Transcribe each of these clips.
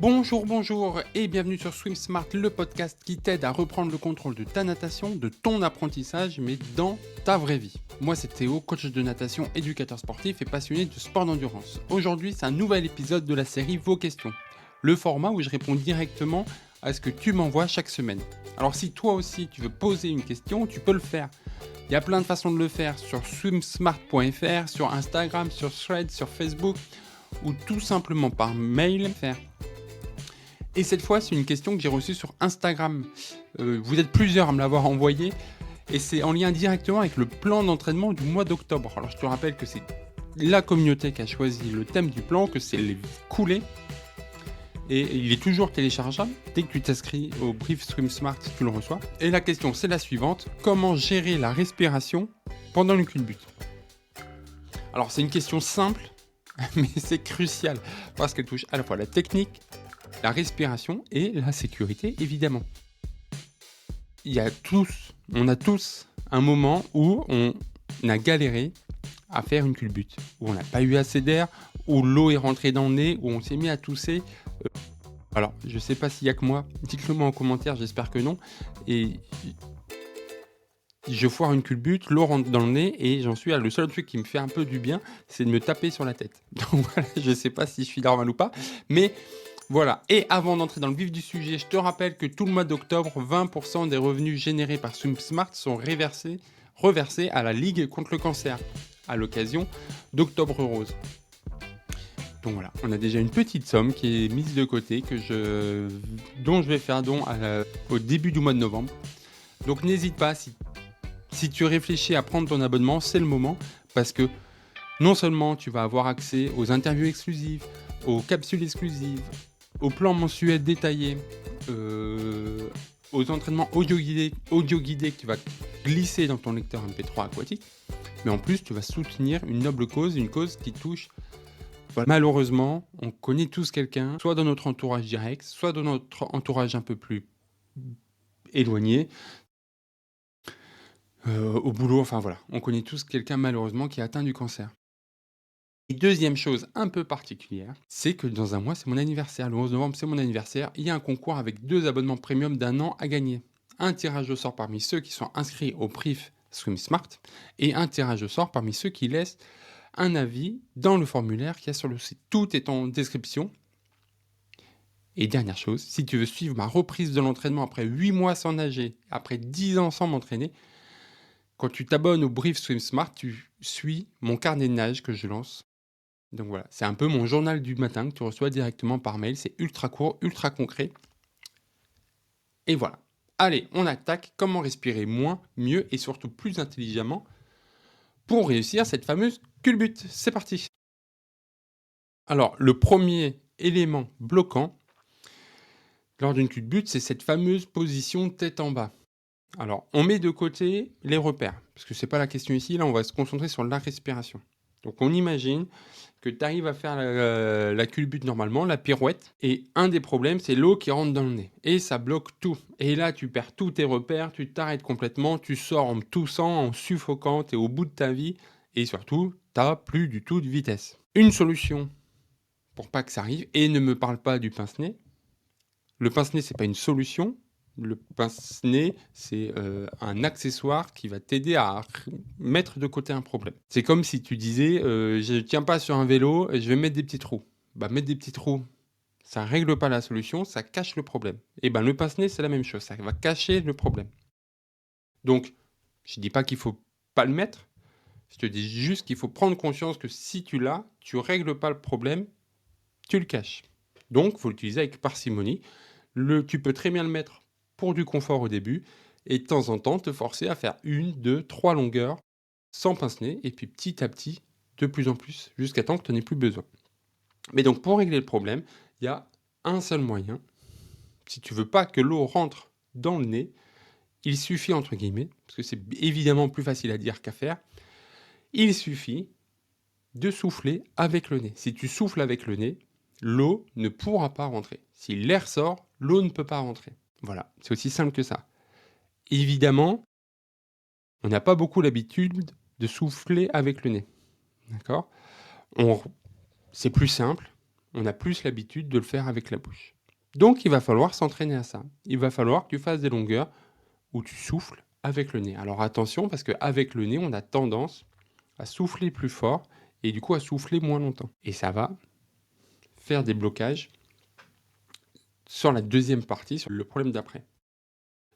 Bonjour et bienvenue sur Swim Smart, le podcast qui t'aide à reprendre le contrôle de ta natation, de ton apprentissage, mais dans ta vraie vie. Moi c'est Théo, coach de natation, éducateur sportif et passionné de sport d'endurance. Aujourd'hui c'est un nouvel épisode de la série Vos questions, le format où je réponds directement à ce que tu m'envoies chaque semaine. Alors si toi aussi tu veux poser une question, tu peux le faire. Il y a plein de façons de le faire sur swimsmart.fr, sur Instagram, sur Threads, sur Facebook ou tout simplement par mail. Et cette fois, c'est une question que j'ai reçue sur Instagram. Vous êtes plusieurs à me l'avoir envoyée et c'est en lien directement avec le plan d'entraînement du mois d'octobre. Alors je te rappelle que c'est la communauté qui a choisi le thème du plan, que c'est les coulées. Et il est toujours téléchargeable. Dès que tu t'inscris au brief Swim Smart, tu le reçois. Et la question, c'est la suivante. Comment gérer la respiration pendant une culbute ? Alors c'est une question simple, mais c'est crucial parce qu'elle touche à la fois la technique, la respiration et la sécurité, évidemment. On a tous un moment où on a galéré à faire une culbute, où on n'a pas eu assez d'air, où l'eau est rentrée dans le nez, où on s'est mis à tousser. Alors, je ne sais pas s'il n'y a que moi, dites-le moi en commentaire, j'espère que non. Et je foire une culbute, l'eau rentre dans le nez et j'en suis à le seul truc qui me fait un peu du bien, c'est de me taper sur la tête. Donc voilà, je ne sais pas si je suis normal ou pas, mais voilà. Et avant d'entrer dans le vif du sujet, je te rappelle que tout le mois d'octobre, 20% des revenus générés par SwimSmart sont reversés à la Ligue contre le cancer, à l'occasion d'Octobre Rose. Donc voilà, on a déjà une petite somme qui est mise de côté, dont je vais faire don au début du mois de novembre. Donc n'hésite pas, si tu réfléchis à prendre ton abonnement, c'est le moment, parce que non seulement tu vas avoir accès aux interviews exclusives, aux capsules exclusives, au plan mensuel détaillé, aux entraînements audio guidés que tu vas glisser dans ton lecteur MP3 aquatique, mais en plus tu vas soutenir une noble cause, une cause qui touche. Voilà. Malheureusement, on connaît tous quelqu'un, soit dans notre entourage direct, soit dans notre entourage un peu plus éloigné, au boulot, enfin voilà, on connaît tous quelqu'un malheureusement qui est atteint du cancer. Et deuxième chose un peu particulière, c'est que dans un mois, c'est mon anniversaire. Le 11 novembre, c'est mon anniversaire. Il y a un concours avec 2 abonnements premium d'1 an à gagner. Un tirage au sort parmi ceux qui sont inscrits au brief Swim Smart et un tirage au sort parmi ceux qui laissent un avis dans le formulaire qu'il y a sur le site. Tout est en description. Et dernière chose, si tu veux suivre ma reprise de l'entraînement après 8 mois sans nager, après 10 ans sans m'entraîner, quand tu t'abonnes au brief Swim Smart, tu suis mon carnet de nage que je lance. Donc voilà, c'est un peu mon journal du matin que tu reçois directement par mail. C'est ultra court, ultra concret. Et voilà. Allez, on attaque. Comment respirer moins, mieux et surtout plus intelligemment pour réussir cette fameuse culbute. C'est parti. Alors, le premier élément bloquant lors d'une culbute, c'est cette fameuse position tête en bas. Alors, on met de côté les repères, parce que c'est pas la question ici. Là, on va se concentrer sur la respiration. Donc, on imagine que tu arrives à faire la culbute normalement, la pirouette, et un des problèmes, c'est l'eau qui rentre dans le nez. Et ça bloque tout. Et là, tu perds tous tes repères, tu t'arrêtes complètement, tu sors en toussant, en suffoquant, tu es au bout de ta vie, et surtout, tu n'as plus du tout de vitesse. Une solution pour pas que ça arrive, et ne me parle pas du pince-nez. Le pince-nez, c'est pas une solution. Le pince-nez, c'est un accessoire qui va t'aider à mettre de côté un problème. C'est comme si tu disais je ne tiens pas sur un vélo et je vais mettre des petits trous. Bah, mettre des petits trous, ça ne règle pas la solution, ça cache le problème. Et ben le pince-nez, c'est la même chose, ça va cacher le problème. Donc, je ne dis pas qu'il ne faut pas le mettre, je te dis juste qu'il faut prendre conscience que si tu l'as, tu ne règles pas le problème, tu le caches. Donc, il faut l'utiliser avec parcimonie. Tu peux très bien le mettre pour du confort au début et de temps en temps te forcer à faire 1, 2, 3 longueurs sans pince-nez et puis petit à petit, de plus en plus, jusqu'à temps que tu n'en aies plus besoin. Mais donc pour régler le problème, il y a un seul moyen. Si tu veux pas que l'eau rentre dans le nez, il suffit, entre guillemets, parce que c'est évidemment plus facile à dire qu'à faire, il suffit de souffler avec le nez. Si tu souffles avec le nez, l'eau ne pourra pas rentrer. Si l'air sort, l'eau ne peut pas rentrer. Voilà, c'est aussi simple que ça. Évidemment, on n'a pas beaucoup l'habitude de souffler avec le nez. D'accord ? C'est plus simple. On a plus l'habitude de le faire avec la bouche. Donc, il va falloir s'entraîner à ça. Il va falloir que tu fasses des longueurs où tu souffles avec le nez. Alors attention, parce qu'avec le nez, on a tendance à souffler plus fort et du coup à souffler moins longtemps. Et ça va faire des blocages sur la deuxième partie, sur le problème d'après.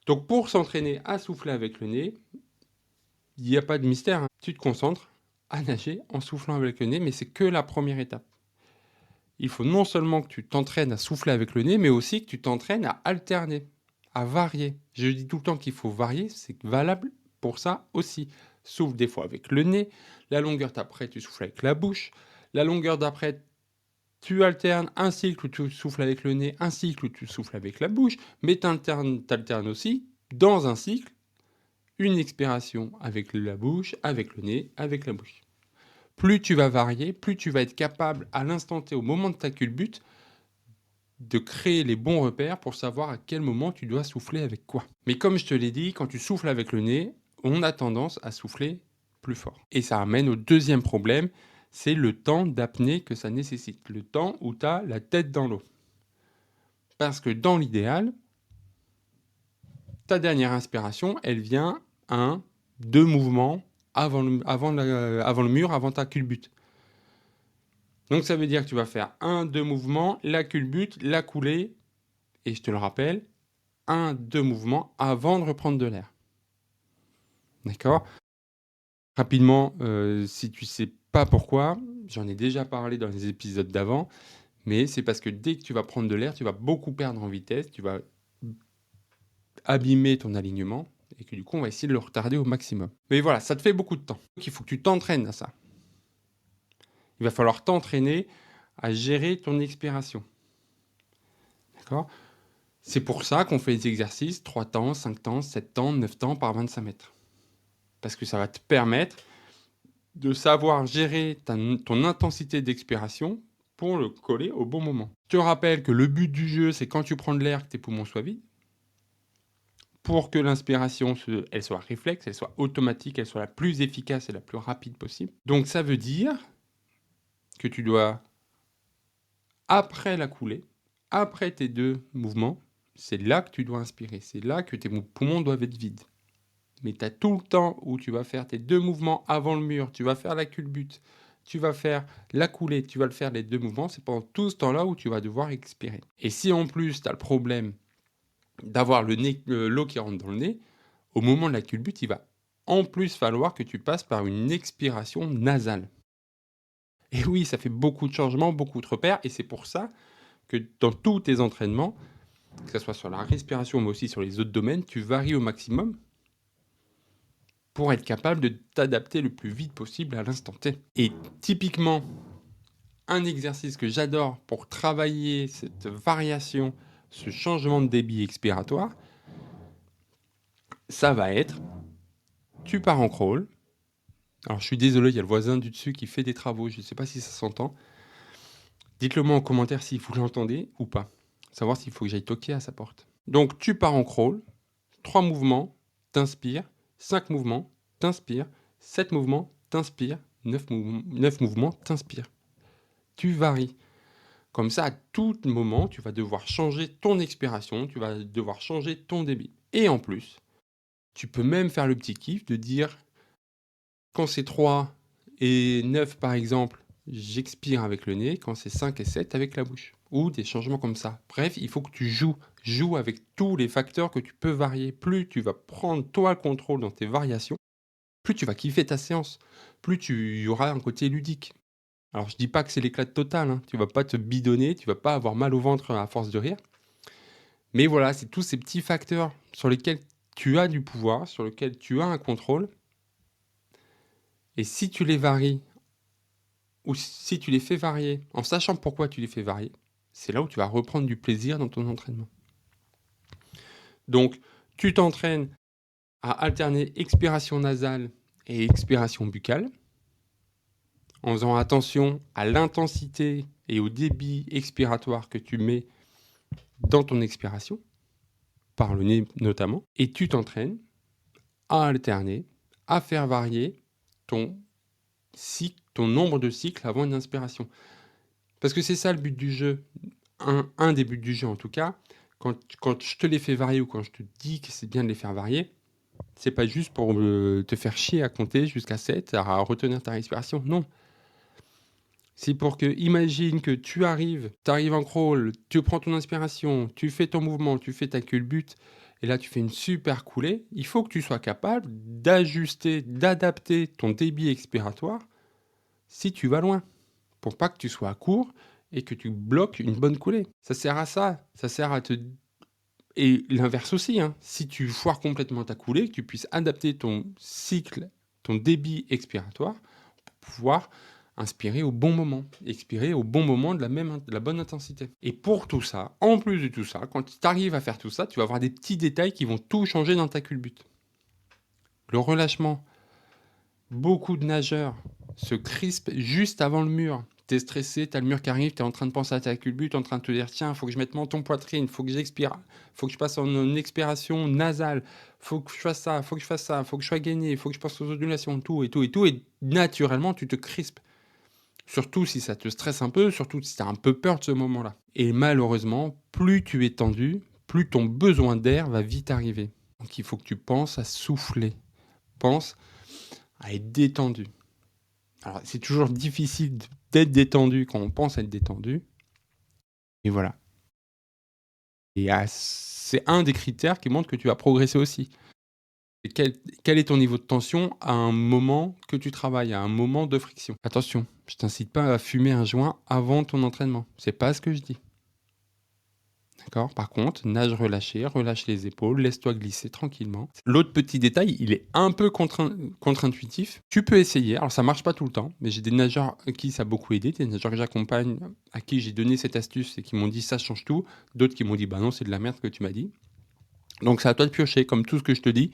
Donc pour s'entraîner à souffler avec le nez, il n'y a pas de mystère, hein. Tu te concentres à nager en soufflant avec le nez, mais c'est que la première étape. Il faut non seulement que tu t'entraînes à souffler avec le nez, mais aussi que tu t'entraînes à alterner, à varier. Je dis tout le temps qu'il faut varier, c'est valable pour ça aussi. Souffle des fois avec le nez, la longueur d'après tu souffles avec la bouche, la longueur d'après tu alternes un cycle où tu souffles avec le nez, un cycle où tu souffles avec la bouche, mais tu alternes aussi dans un cycle une expiration avec la bouche, avec le nez, avec la bouche. Plus tu vas varier, plus tu vas être capable à l'instant T, au moment de ta culbute, de créer les bons repères pour savoir à quel moment tu dois souffler avec quoi. Mais comme je te l'ai dit, quand tu souffles avec le nez, on a tendance à souffler plus fort. Et ça amène au deuxième problème, c'est le temps d'apnée que ça nécessite. Le temps où tu as la tête dans l'eau. Parce que dans l'idéal, ta dernière inspiration, elle vient 1, 2 mouvements avant le mur, avant ta culbute. Donc ça veut dire que tu vas faire 1, 2 mouvements, la culbute, la coulée, et je te le rappelle, 1, 2 mouvements avant de reprendre de l'air. D'accord? Rapidement, si tu sais pas pourquoi, j'en ai déjà parlé dans les épisodes d'avant, mais c'est parce que dès que tu vas prendre de l'air, tu vas beaucoup perdre en vitesse, tu vas abîmer ton alignement, et que du coup, on va essayer de le retarder au maximum. Mais voilà, ça te fait beaucoup de temps. Donc il faut que tu t'entraînes à ça. Il va falloir t'entraîner à gérer ton expiration. D'accord? C'est pour ça qu'on fait des exercices 3 temps, 5 temps, 7 temps, 9 temps par 25 mètres. Parce que ça va te permettre de savoir gérer ton intensité d'expiration pour le coller au bon moment. Je te rappelle que le but du jeu, c'est quand tu prends de l'air, que tes poumons soient vides, pour que l'inspiration, elle soit réflexe, elle soit automatique, elle soit la plus efficace et la plus rapide possible. Donc ça veut dire que tu dois, après la coulée, après tes 2 mouvements, c'est là que tu dois inspirer, c'est là que tes poumons doivent être vides. Mais tu as tout le temps où tu vas faire tes 2 mouvements avant le mur, tu vas faire la culbute, tu vas faire la coulée, tu vas le faire les 2 mouvements, c'est pendant tout ce temps-là où tu vas devoir expirer. Et si en plus tu as le problème d'avoir l'eau qui rentre dans le nez, au moment de la culbute, il va en plus falloir que tu passes par une expiration nasale. Et oui, ça fait beaucoup de changements, beaucoup de repères, et c'est pour ça que dans tous tes entraînements, que ce soit sur la respiration mais aussi sur les autres domaines, tu varies au maximum pour être capable de t'adapter le plus vite possible à l'instant T. Et typiquement, un exercice que j'adore pour travailler cette variation, ce changement de débit expiratoire, ça va être, tu pars en crawl. Alors je suis désolé, il y a le voisin du dessus qui fait des travaux, je ne sais pas si ça s'entend. Dites-le moi en commentaire si vous l'entendez ou pas. Savoir s'il faut que j'aille toquer à sa porte. Donc tu pars en crawl, 3 mouvements, t'inspires, 5 mouvements, t'inspires, 7 mouvements, t'inspires, 9 mouvements, t'inspires. Tu varies. Comme ça, à tout moment, tu vas devoir changer ton expiration, tu vas devoir changer ton débit. Et en plus, tu peux même faire le petit kiff de dire, quand c'est 3 et 9 par exemple, j'expire avec le nez, quand c'est 5 et 7 avec la bouche. Ou des changements comme ça. Bref, il faut que tu joues avec tous les facteurs que tu peux varier. Plus tu vas prendre toi le contrôle dans tes variations, plus tu vas kiffer ta séance, plus tu y auras un côté ludique. Alors je dis pas que c'est l'éclate totale, hein. Tu vas pas te bidonner, tu vas pas avoir mal au ventre à force de rire. Mais voilà, c'est tous ces petits facteurs sur lesquels tu as du pouvoir, sur lesquels tu as un contrôle. Et si tu les varies, ou si tu les fais varier, en sachant pourquoi tu les fais varier, c'est là où tu vas reprendre du plaisir dans ton entraînement. Donc, tu t'entraînes à alterner expiration nasale et expiration buccale, en faisant attention à l'intensité et au débit expiratoire que tu mets dans ton expiration, par le nez notamment, et tu t'entraînes à alterner, à faire varier ton nombre de cycles avant une inspiration. Parce que c'est ça le but du jeu, un des buts du jeu en tout cas. Quand je te les fais varier ou quand je te dis que c'est bien de les faire varier, c'est pas juste pour te faire chier à compter jusqu'à 7, à retenir ta respiration. Non. C'est pour que, imagine que tu arrives en crawl, tu prends ton inspiration, tu fais ton mouvement, tu fais ta culbute, et là tu fais une super coulée. Il faut que tu sois capable d'ajuster, d'adapter ton débit expiratoire si tu vas loin, pour pas que tu sois à court et que tu bloques une bonne coulée. Ça sert à ça, ça sert à te... Et l'inverse aussi, hein. Si tu foires complètement ta coulée, que tu puisses adapter ton cycle, ton débit expiratoire, pour pouvoir inspirer au bon moment, expirer au bon moment de la bonne intensité. Et pour tout ça, en plus de tout ça, quand tu arrives à faire tout ça, tu vas avoir des petits détails qui vont tout changer dans ta culbute. Le relâchement. Beaucoup de nageurs se crispent juste avant le mur. T'es stressé, t'as le mur qui arrive, t'es en train de penser à ta culbute, en train de te dire tiens, faut que je mette mon ton poitrine, faut que j'expire, faut que je passe en une expiration nasale, faut que je fasse ça, faut que je fasse ça, faut que je sois gainé, faut que je passe aux ondulations, tout et tout et tout, et naturellement tu te crispes. Surtout si ça te stresse un peu, surtout si t'as un peu peur de ce moment-là. Et malheureusement, plus tu es tendu, plus ton besoin d'air va vite arriver. Donc il faut que tu penses à souffler, pense à être détendu. Alors, c'est toujours difficile d'être détendu quand on pense être détendu. Et voilà. Et c'est un des critères qui montre que tu vas progresser aussi. Et quel est ton niveau de tension à un moment que tu travailles, à un moment de friction. Attention, je t'incite pas à fumer un joint avant ton entraînement. C'est pas ce que je dis. D'accord. Par contre, nage relâché, relâche les épaules, laisse-toi glisser tranquillement. L'autre petit détail, il est un peu contre-intuitif. Tu peux essayer, alors ça marche pas tout le temps, mais j'ai des nageurs à qui ça a beaucoup aidé, des nageurs que j'accompagne, à qui j'ai donné cette astuce et qui m'ont dit ça change tout, d'autres qui m'ont dit bah non, c'est de la merde que tu m'as dit. Donc c'est à toi de piocher, comme tout ce que je te dis,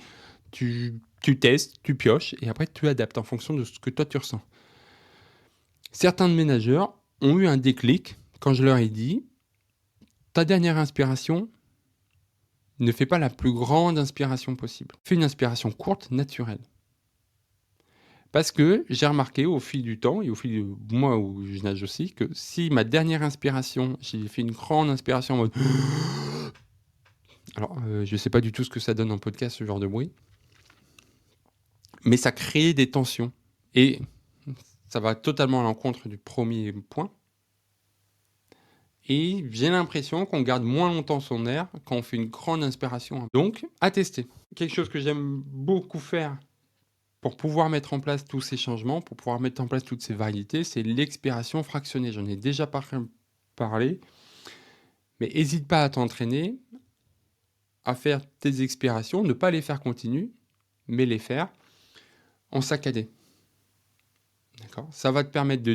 tu testes, tu pioches, et après tu adaptes en fonction de ce que toi tu ressens. Certains de mes nageurs ont eu un déclic quand je leur ai dit ta dernière inspiration, ne fais pas la plus grande inspiration possible. Fais une inspiration courte, naturelle. Parce que j'ai remarqué au fil du temps et au fil du mois où je nage aussi, que si ma dernière inspiration, j'ai fait une grande inspiration en mode... Alors, je ne sais pas du tout ce que ça donne en podcast, ce genre de bruit. Mais ça crée des tensions. Et ça va totalement à l'encontre du premier point. Et j'ai l'impression qu'on garde moins longtemps son air quand on fait une grande inspiration. Donc, à tester. Quelque chose que j'aime beaucoup faire pour pouvoir mettre en place tous ces changements, pour pouvoir mettre en place toutes ces variétés, c'est l'expiration fractionnée. J'en ai déjà parlé, mais n'hésite pas à t'entraîner, à faire tes expirations, ne pas les faire continues, mais les faire en saccadé. D'accord ? Ça va te permettre de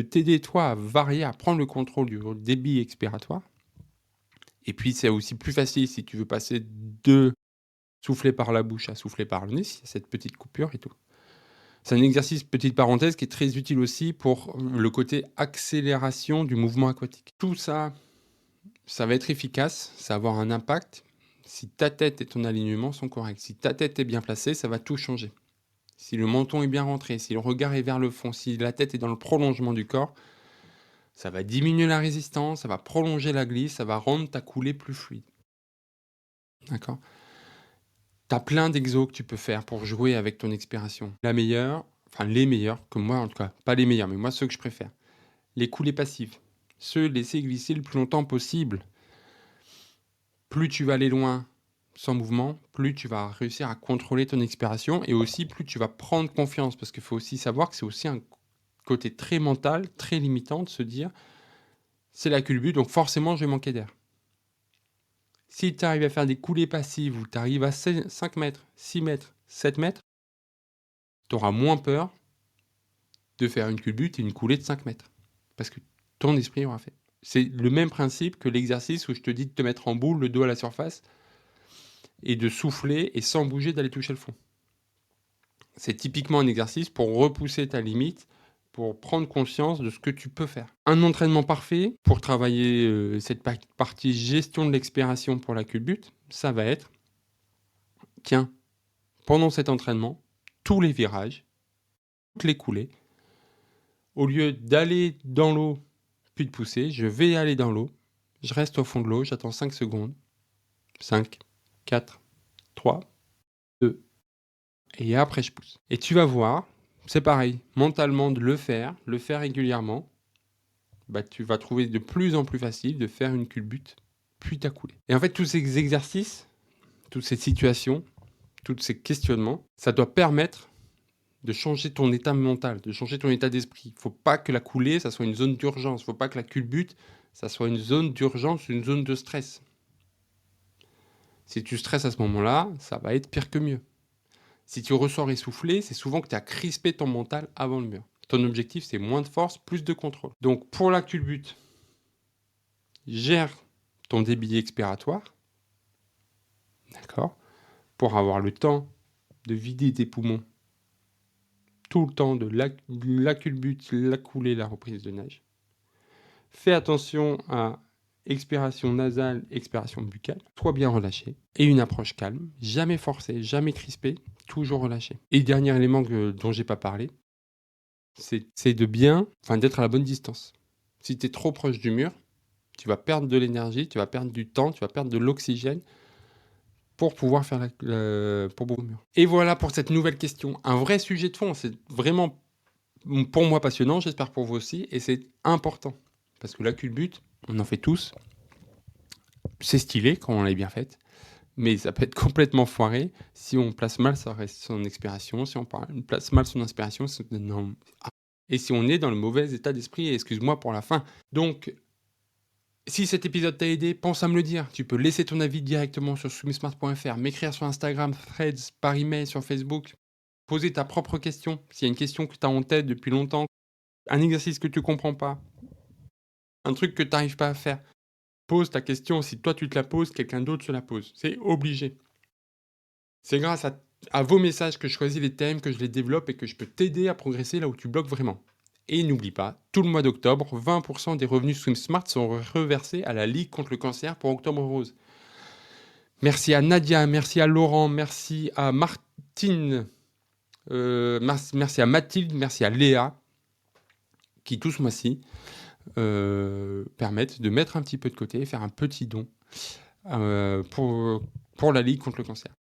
t'aider toi à varier, à prendre le contrôle du débit expiratoire. Et puis c'est aussi plus facile si tu veux passer de souffler par la bouche à souffler par le nez, s'il y a cette petite coupure et tout. C'est un exercice, petite parenthèse, qui est très utile aussi pour le côté accélération du mouvement aquatique. Tout ça, ça va être efficace, ça va avoir un impact si ta tête et ton alignement sont corrects. Si ta tête est bien placée, ça va tout changer. Si le menton est bien rentré, si le regard est vers le fond, si la tête est dans le prolongement du corps, ça va diminuer la résistance, ça va prolonger la glisse, ça va rendre ta coulée plus fluide. D'accord ? T'as plein d'exos que tu peux faire pour jouer avec ton expiration. La meilleure, enfin les meilleurs, comme moi en tout cas, pas les meilleurs, mais moi ceux que je préfère. Les coulées passives. Ceux laisser glisser le plus longtemps possible. Plus tu vas aller loin sans mouvement, plus tu vas réussir à contrôler ton expiration et aussi plus tu vas prendre confiance. Parce qu'il faut aussi savoir que c'est aussi un côté très mental, très limitant de se dire c'est la culbute, donc forcément je vais manquer d'air. Si tu arrives à faire des coulées passives où tu arrives à 5 mètres, 6 mètres, 7 mètres, tu auras moins peur de faire une culbute et une coulée de 5 mètres. Parce que ton esprit aura fait. C'est le même principe que l'exercice où je te dis de te mettre en boule, le dos à la surface, et de souffler et sans bouger d'aller toucher le fond. C'est typiquement un exercice pour repousser ta limite, pour prendre conscience de ce que tu peux faire. Un entraînement parfait pour travailler cette partie gestion de l'expiration pour la culbute, ça va être, tiens, pendant cet entraînement, tous les virages, toutes les coulées, au lieu d'aller dans l'eau plus de poussée, je vais aller dans l'eau, je reste au fond de l'eau, j'attends 5 secondes. 5, 4, 3, 2 et après je pousse. Et tu vas voir, c'est pareil, mentalement de le faire régulièrement, tu vas trouver de plus en plus facile de faire une culbute, puis ta coulée. Et en fait, tous ces exercices, toutes ces situations, tous ces questionnements, ça doit permettre de changer ton état mental, de changer ton état d'esprit. Il ne faut pas que la coulée, ça soit une zone d'urgence. Il ne faut pas que la culbute, ça soit une zone d'urgence, une zone de stress. Si tu stresses à ce moment-là, ça va être pire que mieux. Si tu ressors essoufflé, c'est souvent que tu as crispé ton mental avant le mur. Ton objectif, c'est moins de force, plus de contrôle. Donc, pour la culbute, gère ton débit expiratoire, d'accord, pour avoir le temps de vider tes poumons tout le temps de la culbute, la coulée, la reprise de nage. Fais attention à expiration nasale, expiration buccale. Sois bien relâché. Et une approche calme, jamais forcée, jamais crispée, toujours relâché. Et dernier élément dont j'ai pas parlé, c'est d'être à la bonne distance. Si tu es trop proche du mur, tu vas perdre de l'énergie, tu vas perdre du temps, tu vas perdre de l'oxygène pour pouvoir faire pour le mur. Et voilà pour cette nouvelle question. Un vrai sujet de fond, c'est vraiment pour moi passionnant, j'espère pour vous aussi, et c'est important. Parce que la culbute, on en fait tous. C'est stylé quand on l'a bien faite, mais ça peut être complètement foiré si on place mal son expiration, si on place mal son inspiration, et si on est dans le mauvais état d'esprit, excuse-moi pour la fin. Donc, si cet épisode t'a aidé, pense à me le dire. Tu peux laisser ton avis directement sur swimsmart.fr, m'écrire sur Instagram, Threads, par email, sur Facebook, poser ta propre question. S'il y a une question que tu as en tête depuis longtemps, un exercice que tu comprends pas, un truc que tu n'arrives pas à faire, pose ta question. Si toi tu te la poses, quelqu'un d'autre se la pose. C'est obligé. C'est grâce à vos messages que je choisis les thèmes, que je les développe et que je peux t'aider à progresser là où tu bloques vraiment. Et n'oublie pas, tout le mois d'octobre, 20% des revenus SwimSmart sont reversés à la Ligue contre le cancer pour Octobre Rose. Merci à Nadia, merci à Laurent, merci à Martine, merci à Mathilde, merci à Léa, qui tout ce mois-ci permettent de mettre un petit peu de côté et faire un petit don pour la Ligue contre le cancer.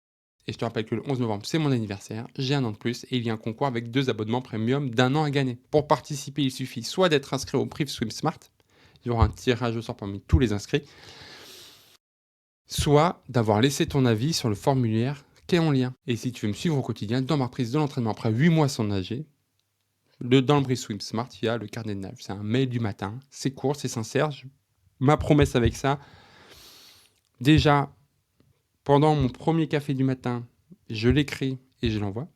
Et je te rappelle que le 11 novembre, c'est mon anniversaire, j'ai un an de plus et il y a un concours avec 2 abonnements premium d'1 an à gagner. Pour participer, il suffit soit d'être inscrit au Priv SwimSmart, il y aura un tirage au sort parmi tous les inscrits, soit d'avoir laissé ton avis sur le formulaire qui est en lien. Et si tu veux me suivre au quotidien dans ma reprise de l'entraînement après 8 mois sans nager, dans le Priv SwimSmart, il y a le carnet de nage. C'est un mail du matin, c'est court, c'est sincère. Ma promesse avec ça, déjà, pendant mon premier café du matin, je l'écris et je l'envoie.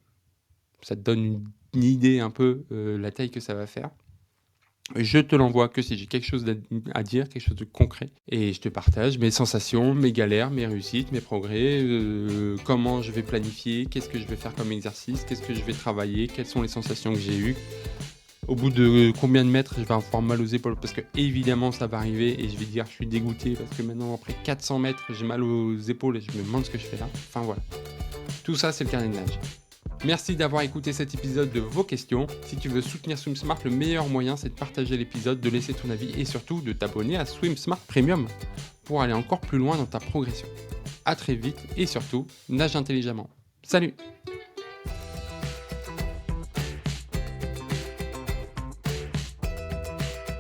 Ça te donne une idée un peu la taille que ça va faire. Je te l'envoie que si j'ai quelque chose à dire, quelque chose de concret. Et je te partage mes sensations, mes galères, mes réussites, mes progrès, comment je vais planifier, qu'est-ce que je vais faire comme exercice, qu'est-ce que je vais travailler, quelles sont les sensations que j'ai eues. Au bout de combien de mètres je vais avoir mal aux épaules, parce que évidemment ça va arriver et je vais dire je suis dégoûté parce que maintenant après 400 mètres j'ai mal aux épaules et je me demande ce que je fais là. Enfin voilà. Tout ça c'est le carnet de nage. Merci d'avoir écouté cet épisode de vos questions. Si tu veux soutenir SwimSmart, le meilleur moyen c'est de partager l'épisode, de laisser ton avis et surtout de t'abonner à SwimSmart Premium pour aller encore plus loin dans ta progression. À très vite et surtout, nage intelligemment. Salut!